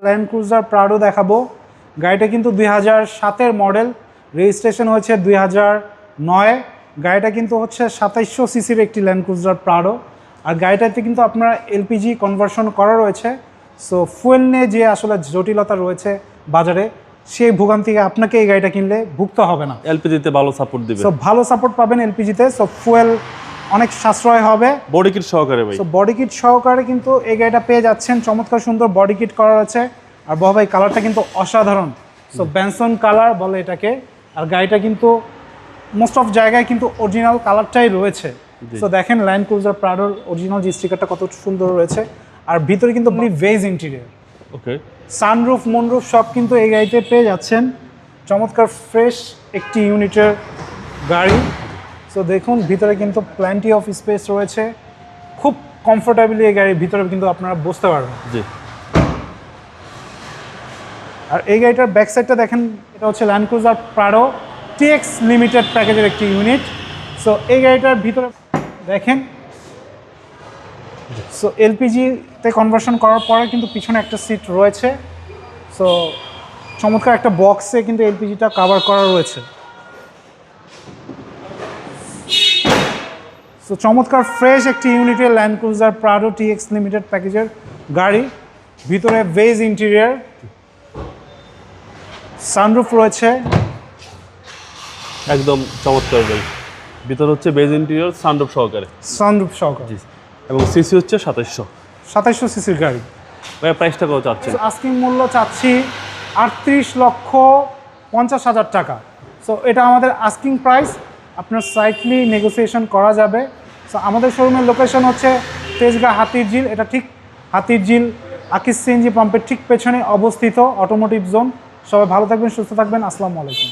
Land cruiser Prado দেখাবো। গাড়িটা কিন্তু 2007-এর মডেল, রেজিস্ট্রেশন হয়েছে 2009। গাড়িটা কিন্তু হচ্ছে 2700 সিসির একটি ল্যান্ড ক্রুজার প্রাডো। আর গাড়িটাতে কিন্তু আপনার এলপিজি কনভার্সন করা রয়েছে। সো ফুয়েল নিয়ে যে আসলে জটিলতা রয়েছে বাজারে, সেই ভোগান্তিকে আপনাকে এই গাড়িটা কিনলে ভুগতে হবে না। এলপিজিতে ভালো সাপোর্ট দিবে। সো ভালো সাপোর্ট পাবেন এলপিজিতে। সো ফুয়েল অনেক সাশ্রয় হবে বডি কিট সহকারে ভাই। সো বডি কিট সহকারে কিন্তু এই গাড়িটা পেয়ে যাচ্ছেন। চমৎকার সুন্দর বডি কিট করা রয়েছে। আর বাবা ভাই কালারটা কিন্তু অসাধারণ। সো ব্যানসন কালার বলে এটাকে। আর গাড়িটা কিন্তু মোস্ট অফ জায়গায় কিন্তু অরিজিনাল কালারটাই রয়েছে। সো দেখেন ল্যান্ড ক্রুজার প্রাডোর অরিজিনাল যে স্টিকারটা কত সুন্দর রয়েছে। আর ভিতরে কিন্তু ভেজ ইন্টেরিয়র, ওকে, সানরুফ মনরুফ সব কিন্তু এই গাড়িতে পেয়ে যাচ্ছেন। চমৎকার ফ্রেশ একটি ইউনিটের গাড়ি। সো দেখুন ভিতরে কিন্তু প্ল্যান্টি অফ স্পেস রয়েছে। খুব কমফোর্টেবলি এই গাড়ির ভিতরে কিন্তু আপনারা বসতে পারবেন। জি। আর এই গাড়িটার ব্যাক সাইডটা দেখেন, এটা হচ্ছে land cruiser Prado TX limited প্যাকেজের একটি ইউনিট। সো এই গাড়িটার ভিতরে দেখেন, সো এলপিজিতে কনভার্সন করার পরে কিন্তু পিছনে একটা সিট রয়েছে। সো চমৎকার একটা বক্সে কিন্তু এলপিজিটা কভার করা রয়েছে। সো চমৎকার ফ্রেশ একটি ইউনিটের land cruiser Prado TX limited প্যাকেজের গাড়ি। ভিতরে বেজ ইন্টেরিয়র, সানরুফ রয়েছে, একদম চমৎকার ভাই। ভিতর হচ্ছে বেজ ইন্টেরিয়র, সানরুফ সহকারে। সানরুফ সহকারে। এবং সিসি হচ্ছে 2700 সিসির গাড়ি। ভাই প্রাইসটা কত চাচ্ছেন? আস্কিং মূল্য চাচ্ছি 38,50,000 টাকা। সো এটা আমাদের আস্কিং প্রাইস, আপনার সাইটলি নেগোসিয়েশন করা যাবে। সো আমাদের শোরুমের লোকেশন হচ্ছে তেজগাঁ হাতিরঝিল। এটা ঠিক হাতিরঝিল আকিস সিএনজি পাম্পের ঠিক পেছনে অবস্থিত অটোমোটিভ জোন। সবাই ভালো থাকবেন, সুস্থ থাকবেন। আসসালামু আলাইকুম।